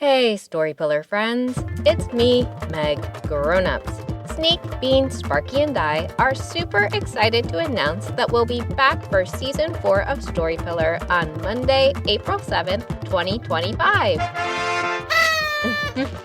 Hey, Storypiller friends. It's me, Meg, Grown-Ups. Sneak, Bean, Sparky, and I are super excited to announce that we'll be back for Season 4 of Storypiller on Monday, April 7th, 2025.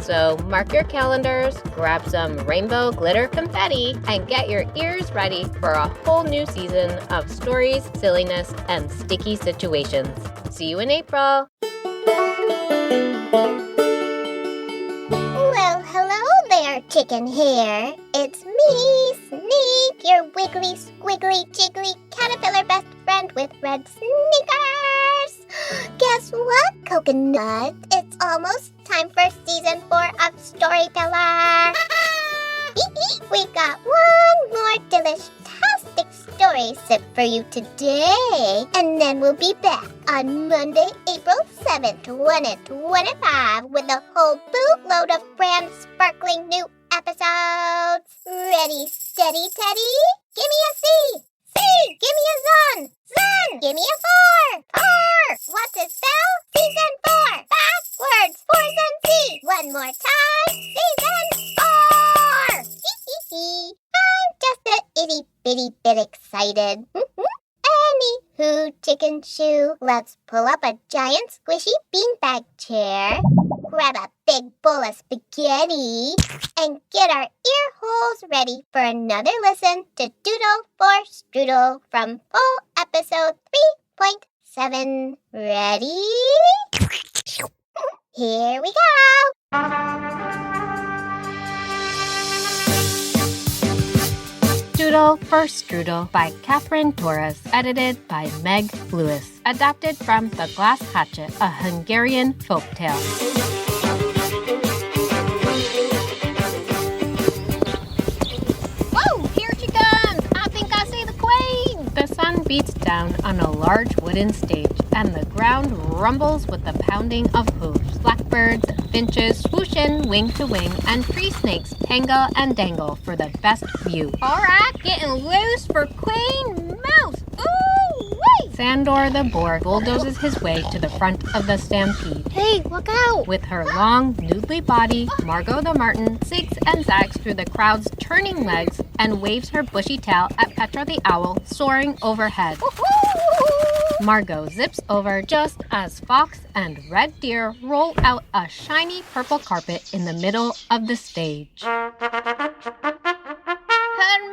So mark your calendars, grab some rainbow glitter confetti, and get your ears ready for a whole new season of stories, silliness, and sticky situations. See you in April! Well, hello there, chicken hair. It's me, Sneak, your wiggly, squiggly, jiggly caterpillar best friend with red sneakers. Guess what, Coconut? It's almost time for Season 4 of Storypiller. We got one more delicious-tastic story sip for you today. And then we'll be back on Monday, April 7th, 2025 with a whole bootload of brand sparkling new episodes. Ready, steady, Teddy? Give me a C. C. Give me a Zun. Zun. Give me a 4. 4. What's it spell? Season 4. Backwards. 4's and C. One more time. Season 4. I'm just a itty-bitty bit excited. Anywho, chicken shoe, let's pull up a giant squishy beanbag chair, grab a big bowl of spaghetti, and get our ear holes ready for another listen to Doodle for Strudel from full episode 3.7. Ready? Here we go! Doodle for Strudel by Catherine Torres, edited by Meg Lewis, adapted from The Glass Hatchet, a Hungarian folktale. Whoa, here she comes! I think I see the queen! The sun beats down on a large wooden stage, and the ground rumbles with the pounding of hooves. Blackbirds, finches swoosh in wing to wing, and tree snakes tangle and dangle for the best view. All right, getting loose for Queen Mouse. Ooh-wee! Sandor the boar bulldozes his way to the front of the stampede. Hey, look out! With her long, noodly body, Margot the marten zigs and zags through the crowd's turning legs and waves her bushy tail at Petra the owl soaring overhead. Margot zips over just as Fox and Red Deer roll out a shiny purple carpet in the middle of the stage. Her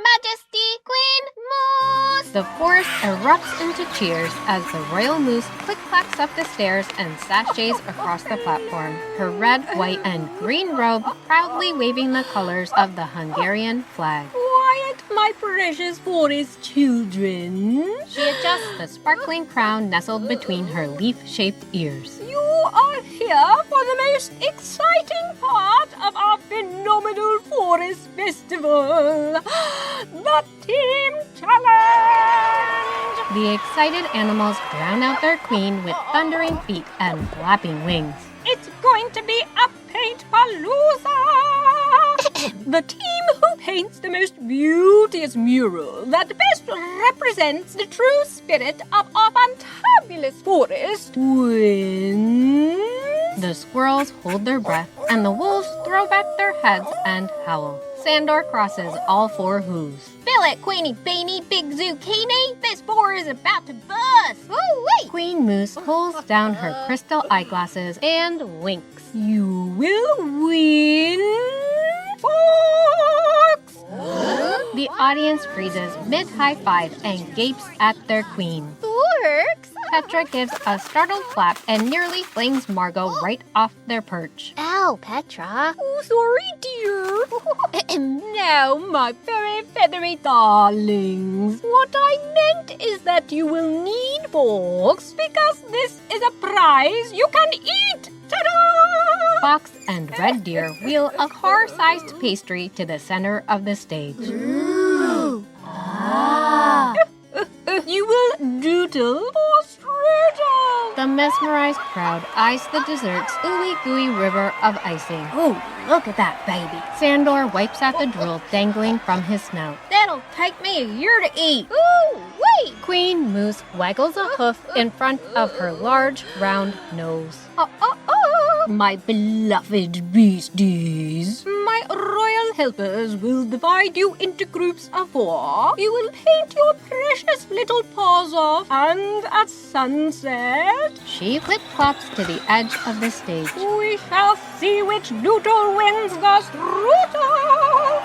Majesty Queen Moose! The forest erupts into cheers as the royal moose click-clacks up the stairs and sashays across the platform, her red, white, and green robe proudly waving the colors of the Hungarian flag. Quiet, my precious forest children. She adjusts the sparkling crown nestled between her leaf-shaped ears. You are here for the most exciting part of our phenomenal forest festival, the Team Challenge! The excited animals drown out their queen with thundering feet and flapping wings. It's going to be a paint-palooza! The team who paints the most beauteous mural that best represents the true spirit of our fantabulous forest wins. The squirrels hold their breath, and the wolves throw back their heads and howl. Sandor crosses all four hooves. Fill it, Queenie Beanie, big zucchini! This boar is about to bust! Woo-wee! Queen Moose pulls down her crystal eyeglasses and winks. You will win, Fox! The audience freezes mid-high five and gapes at their queen. Forks? Petra gives a startled flap and nearly flings Margot right off their perch. Ow, Petra. Oh, sorry, dear. Now, my very feathery darlings, what I meant is that you will need forks because this is a prize you can eat. Ta-da! Fox and Red Deer wheel a car-sized pastry to the center of the stage. Ooh. Ah. You will doodle or strudel. The mesmerized crowd eyes the dessert's ooey-gooey river of icing. Oh, look at that baby. Sandor wipes at the drool dangling from his snout. That'll take me a year to eat. Ooh-wee! Queen Moose waggles a hoof in front of her large, round nose. my beloved beasties. My royal helpers will divide you into groups of 4. You will paint your precious little paws off, and at sunset, She flip-flops to the edge of the stage. we shall see which noodle wins the strudel.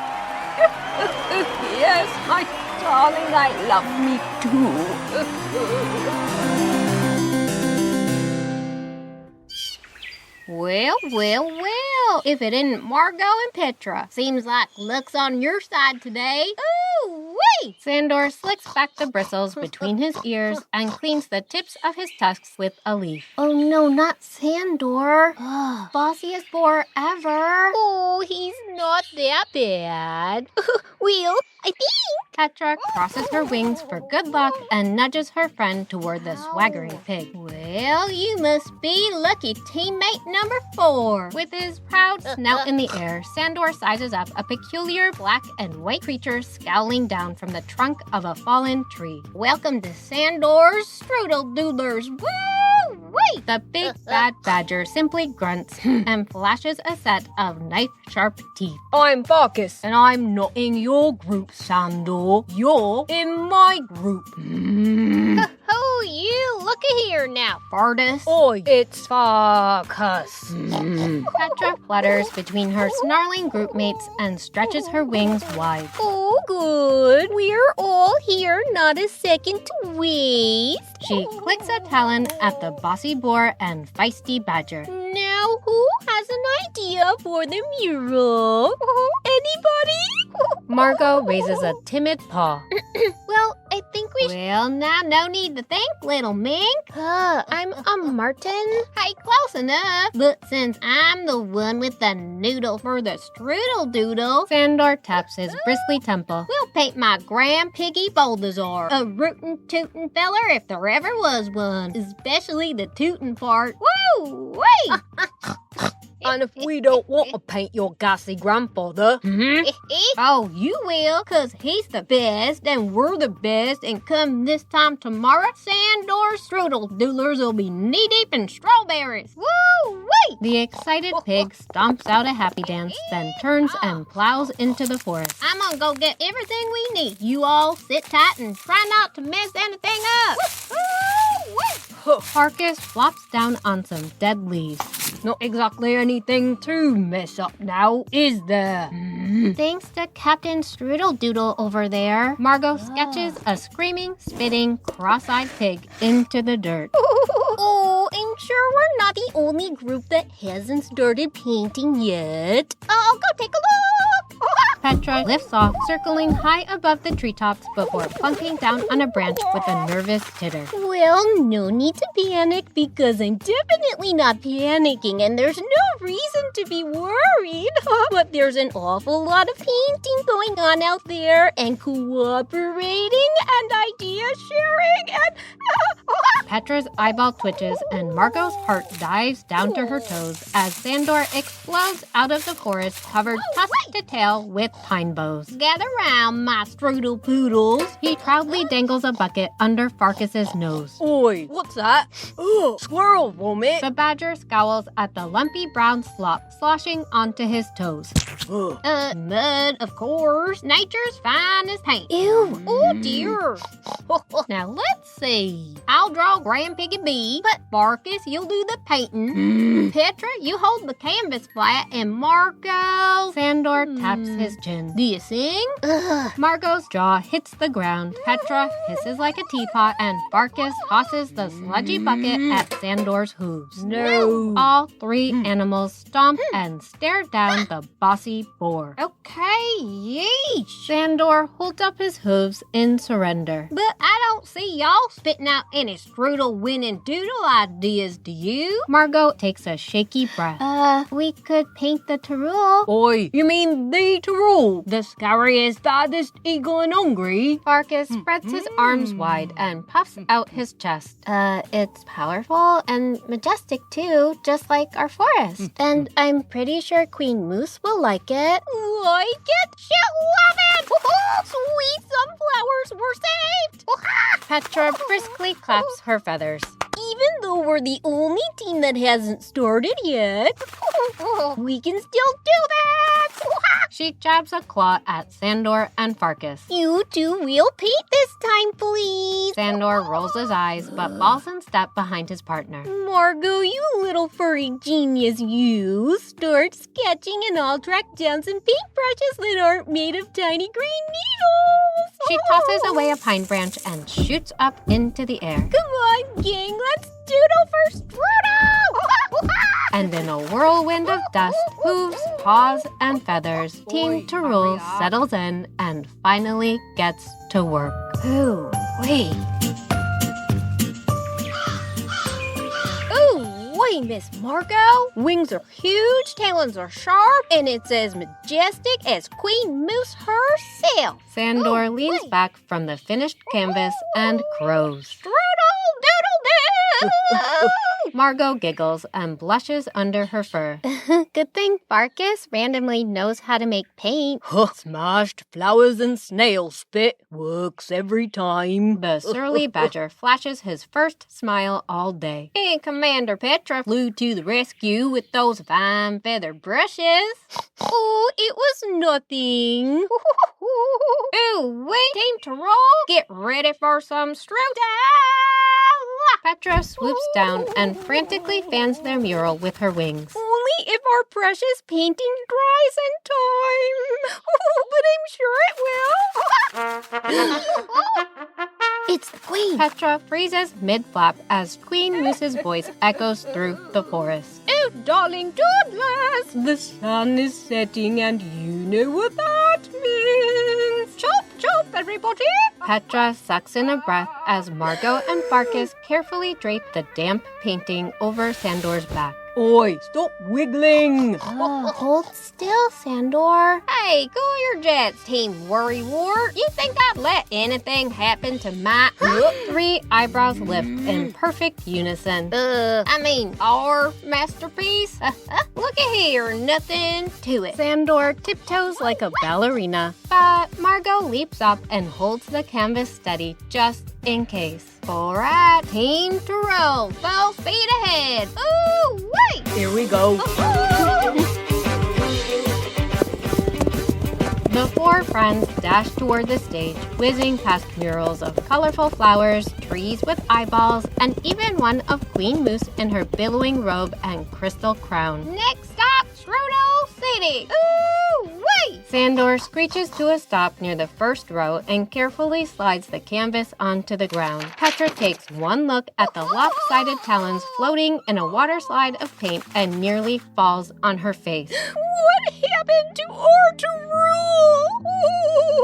Yes, my darling, I love me too. Well, if it isn't Margot and Petra. Seems like luck's on your side today. Ooh, wait! Sandor slicks back the bristles between his ears and cleans the tips of his tusks with a leaf. Oh no, not Sandor. Bossiest boar ever. Oh, he's not that bad. Well, I think. Petra crosses her wings for good luck and nudges her friend toward the swaggering pig. Well, you must be lucky teammate number 4. With his proud snout in the air, Sandor sizes up a peculiar black and white creature scowling down from the trunk of a fallen tree. Welcome to Sandor's Strudel Doodlers. Woo! Wait! The big bad badger simply grunts and flashes a set of knife-sharp teeth. I'm Barkus, and I'm not in your group, Sandor. You're in my group. Oh, you look here now. Bardus. Oi, it's Barkus. Petra flutters between her snarling groupmates and stretches her wings wide. Oh, good. We're all here, not a second to waste. She clicks a talon at the bossy boar and feisty badger. Now, who has an idea for the mural? Anybody? Margot raises a timid paw. Well, I think we should. Well, now, no need to think, little mink. I'm a Martin. Hey, close enough. But since I'm the one with the noodle for the strudel doodle, Sandor taps his bristly temple. We'll paint my grand piggy Balthazar. A rootin' tootin' feller if there ever was one. Especially the tootin' part. Woo! Wait! And if we don't want to paint your gassy grandfather, Oh, you will, 'cause he's the best, and we're the best, and come this time tomorrow, Sandor Strudel Doodlers will be knee-deep in strawberries. Woo! Wait! The excited pig stomps out a happy dance, then turns and plows into the forest. I'm gonna go get everything we need. You all sit tight and try not to mess anything up. Parkus flops down on some dead leaves. not exactly anything to mess up now, is there? Thanks to Captain Strudel Doodle over there, Margot sketches a screaming, spitting, cross-eyed pig into the dirt. Oh, I'm sure we're not the only group that hasn't started painting yet. I'll go take a look. Petra lifts off, circling high above the treetops before plunking down on a branch with a nervous titter. Well, no need to panic because I'm definitely not panicking and there's no reason to be worried. But there's an awful lot of painting going on out there and cooperating and idea sharing and... Petra's eyeball twitches and Margot's heart dives down to her toes as Sandor explodes out of the forest covered tusk to tail with pine boughs. Gather round, my strudel poodles. He proudly dangles a bucket under Farkas's nose. Oi, what's that? Oh, squirrel vomit. The badger scowls at the lumpy brown slop sloshing onto his toes. Mud, of course. Nature's finest paint. Ew, oh dear. Now let's see. I'll draw Grand Piggy B, but Farkas, you'll do the painting. Petra, you hold the canvas flat, and Margot... Sandor taps his chin. Do you sing? Margot's jaw hits the ground. Petra hisses like a teapot, and Farkas tosses the sludgy bucket at Sandor's hooves. No. All three animals stomp and stare down the bossy boar. Okay, yeesh. Sandor holds up his hooves in surrender. But I don't see y'all spitting out any strudel winning doodle ideas, do you? Margot takes a shaky breath. We could paint the Tyrrell. Oi, you mean the Tyrrell? The scariest, baddest eagle in Hungary? Farkas spreads his arms wide and puffs out his chest. It's powerful and majestic too, just like our forest. And I'm pretty sure Queen Moose will like it. Like it? She'll love it! Sweet sunflowers were saved! Petra briskly claps her feathers. even though we're the only team that hasn't started yet, we can still do that! She jabs a claw at Sandor and Farkas. You two will paint this time, please. Sandor rolls his eyes, but falls in step behind his partner. Margot, you little furry genius, you start sketching and I'll track down some paintbrushes that aren't made of tiny green needles. She tosses away a pine branch and shoots up into the air. Come on, gang, let's doodle for Strudel! And in a whirlwind of dust, hooves, paws, and feathers, Team Tyrrell settles in and finally gets to work. Ooh, wait. Ooh, Miss Margot. Wings are huge, talons are sharp, and it's as majestic as Queen Moose herself. Sandor leans back from the finished canvas and crows. Strudel doodle doo! Margot giggles and blushes under her fur. Good thing Farkas randomly knows how to make paint. Smashed flowers and snail spit works every time. The surly badger flashes his first smile all day. And Commander Petra flew to the rescue with those fine feather brushes. Oh, it was nothing. Ooh, wait, Team Tyrrell, get ready for some Strudel! Petra swoops down and frantically fans their mural with her wings. Only if our precious painting dries in time. But I'm sure it will. It's the queen. Petra freezes mid-flap as Queen Moose's voice echoes through the forest. Oh, darling Douglas, the sun is setting and you know what that means. Chop, chop, everybody. Petra sucks in a breath as Margot and Farkas carefully drape the damp painting over Sandor's back. Oi, stop wiggling. Hold still, Sandor. Hey, cool your jets, Team Worrywart. You think I'd let anything happen to my... 3 eyebrows lift in perfect unison. our masterpiece? Look at here, nothing to it. Sandor tiptoes like a ballerina, but Margot leaps up and holds the canvas steady just in case. All right, Team Tyrrell, full speed ahead. Ooh, wait! Here we go. The 4 friends dash toward the stage, whizzing past murals of colorful flowers, trees with eyeballs, and even one of Queen Moose in her billowing robe and crystal crown. Next stop, Strudel City. Ooh, wait! Sandor screeches to a stop near the first row and carefully slides the canvas onto the ground. Petra takes one look at the lopsided talons floating in a water slide of paint and nearly falls on her face. What happened to our Tyrrell?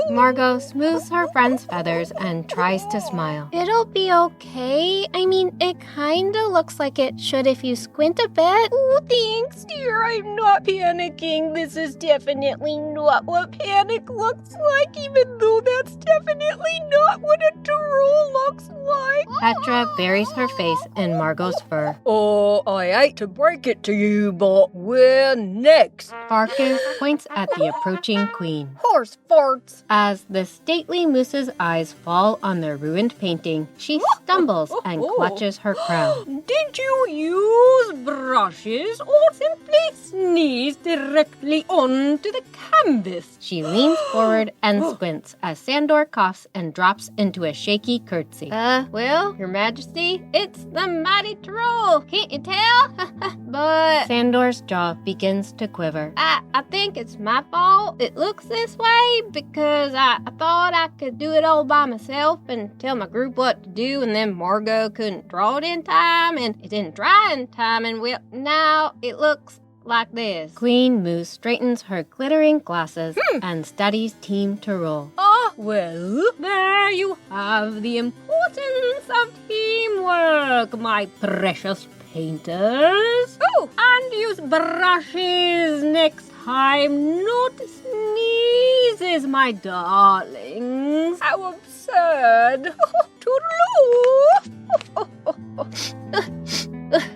Margot smooths her friend's feathers and tries to smile. It'll be okay. I mean, it kinda looks like it should if you squint a bit. Oh, thanks, dear. I'm not panicking. This is definitely not what panic looks like, even though that's definitely not what a Tyrrell looks like. Petra buries her face in Margot's fur. Oh, I hate to break it to you, but we're next. Farkas points at the approaching queen. Horse farts. As the stately moose's eyes fall on the ruined painting, she stumbles and clutches her crown. Did you use brushes or simply sneeze directly onto the canvas? She leans forward and squints as Sandor coughs and drops into a shaky curtsy. Well, Your Majesty, it's the mighty Tyrrell. Can't you tell? But Sandor's jaw begins to quiver. I think it's my fault. It looks this way because I thought I could do it all by myself and tell my group what to do, and then Margot couldn't draw it in time, and it didn't dry in time, and well, now it looks like this. Queen Moose straightens her glittering glasses and studies Team Tyrrell. Well, there you have the importance of teamwork, my precious painters. Oh, and use brushes next time, not sneezes, my darlings. How absurd. Toodaloo.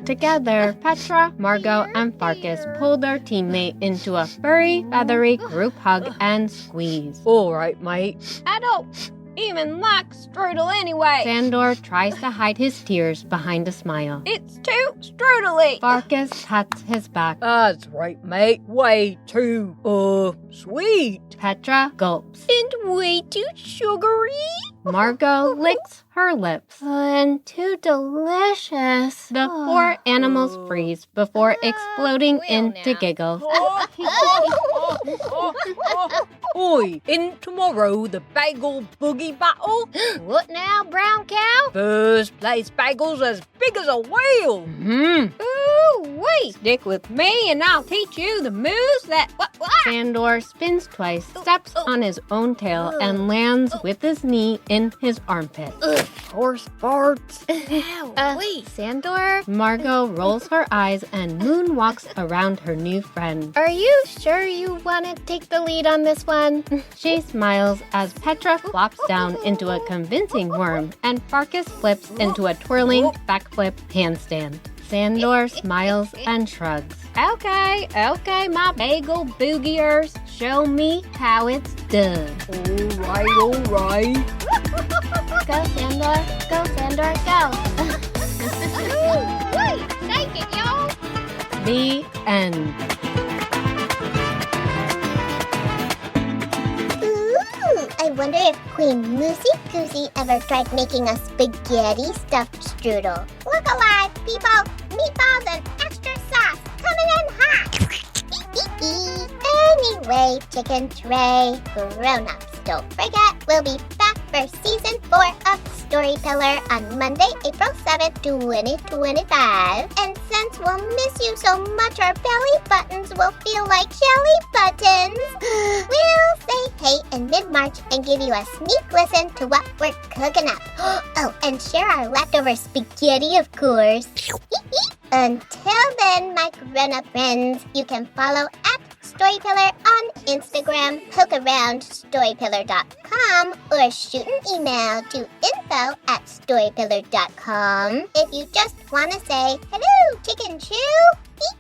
Together, Petra, Margot, and Farkas pull their teammate into a furry, feathery group hug and squeeze. All right, mate. I don't even like Strudel anyway. Sandor tries to hide his tears behind a smile. It's too strudely. Farkas pats his back. That's right, mate. Way too, sweet. Petra gulps. And way too sugary. Margot licks her lips. And too delicious. The four animals freeze before exploding into giggles. Oi, in tomorrow the bagel boogie battle. What now, brown cow? First place bagel's as big as a whale. Ooh, wait. Stick with me and I'll teach you the moves that... What? Sandor spins twice, steps on his own tail, and lands with his knee in his armpit. Horse farts. Wait. Sandor? Margot rolls her eyes and moonwalks around her new friend. Are you sure you want to take the lead on this one? She smiles as Petra flops down into a convincing worm and Farkas flips into a twirling backflip handstand. Sandor smiles and shrugs. Okay, my bagel boogiers. Show me how it's done. All right. Go, Sandor. Go, Sandor, go. Wait, shake it, y'all. The end. Ooh, I wonder if Queen Moosey Goosey ever tried making a spaghetti stuffed strudel. Look alive, people! Meatballs and extra sauce coming in hot! Anyway, Chicken Tray, grown-ups, don't forget, we'll be back for Season 4 of Storyteller on Monday, April 7th, 2025. And since we'll miss you so much, our belly buttons will feel like jelly buttons. We'll say hey in mid-March and give you a sneak listen to what we're cooking up. Oh, and share our leftover spaghetti, of course. Until then, my grown-up friends, you can follow at Storyteller on Instagram, poke around storyteller.com, or shoot an email to info@storyteller.com. If you just want to say, hello, Chicken Chew,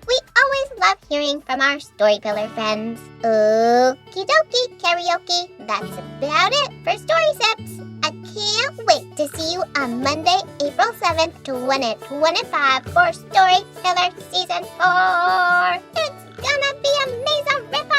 we always love hearing from our Storyteller friends. Okie dokie, karaoke, that's about it for Story Sips. I can't wait to see you on Monday, April 7th, 2025 for Storyteller Season 4. It's gonna be amazing, rip